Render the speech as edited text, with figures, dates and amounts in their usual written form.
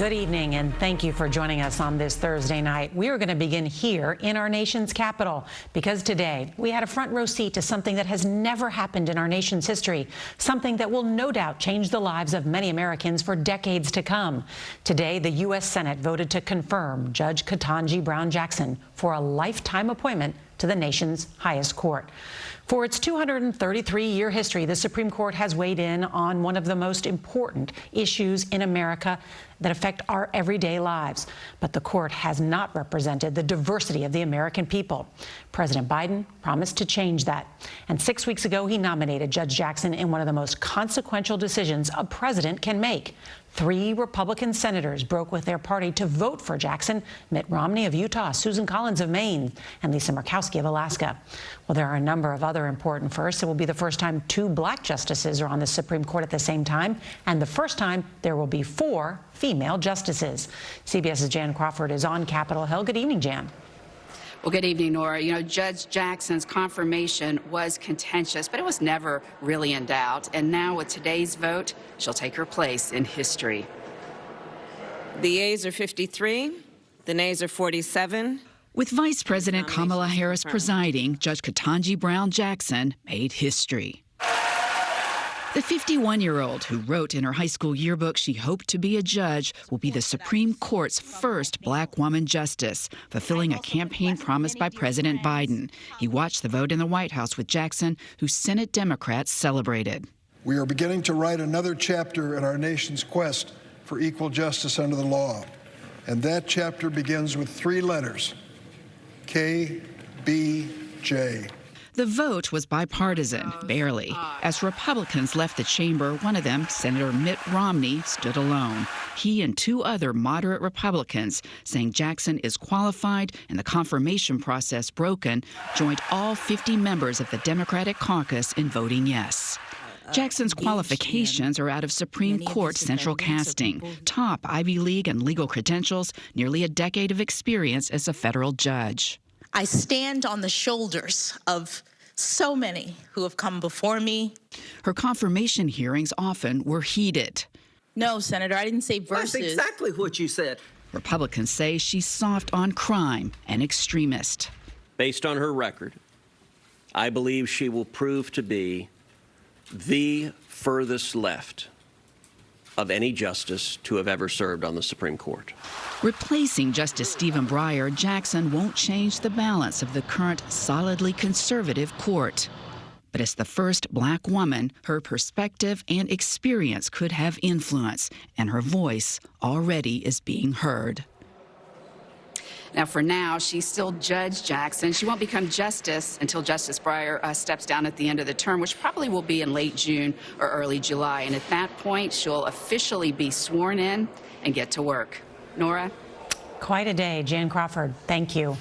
Good evening, and thank you for joining us on this Thursday night. We are going to begin here in our nation's capital, because today we had a front row seat to something that has never happened in our nation's history, something that will no doubt change the lives of many Americans for decades to come. Today, the U.S. Senate voted to confirm Judge Ketanji Brown Jackson for a lifetime appointment to the nation's highest court. For its 233-year history, the Supreme Court has weighed in on one of the most important issues in America that affect our everyday lives. But the court has not represented the diversity of the American people. President Biden promised to change that. And 6 weeks ago, he nominated Judge Jackson in one of the most consequential decisions a president can make. 3 Republican senators broke with their party to vote for Jackson: Mitt Romney of Utah, Susan Collins of Maine, and Lisa Murkowski of Alaska. Well, there are a number of other important firsts. It will be the first time 2 black justices are on the Supreme Court at the same time, and the first time there will be 4 female justices. CBS's Jan Crawford is on Capitol Hill. Good evening, Jan. Well, good evening, Nora. You know, Judge Jackson's confirmation was contentious, but it was never really in doubt. And now with today's vote, she'll take her place in history. The yeas are 53, the nays are 47. With Vice President Kamala Harris presiding, Judge Ketanji Brown Jackson made history. The 51-year-old who wrote in her high school yearbook she hoped to be a judge will be the Supreme Court's first black woman justice, fulfilling a campaign promise by President Biden. He watched the vote in the White House with Jackson, who Senate Democrats celebrated. We are beginning to write another chapter in our nation's quest for equal justice under the law. And that chapter begins with 3 letters: KBJ. The vote was bipartisan, barely. As Republicans left the chamber, one of them, Senator Mitt Romney, stood alone. He and 2 other moderate Republicans, saying Jackson is qualified and the confirmation process broken, joined all 50 members of the Democratic caucus in voting yes. Jackson's qualifications are out of Supreme Court central casting, top Ivy League and legal credentials, nearly a decade of experience as a federal judge. I stand on the shoulders of so many who have come before me. Her confirmation hearings often were heated. No, Senator, I didn't say versus. That's exactly what you said. Republicans say she's soft on crime and extremist. Based on her record, I believe she will prove to be the furthest left of any justice to have ever served on the Supreme Court. Replacing Justice Stephen Breyer, Jackson won't change the balance of the current solidly conservative court. But as the first black woman, her perspective and experience could have influence, and her voice already is being heard. Now, for now, she's still Judge Jackson. She won't become justice until Justice Breyer steps down at the end of the term, which probably will be in late June or early July. And at that point, she'll officially be sworn in and get to work. Nora? Quite a day. Jan Crawford, thank you.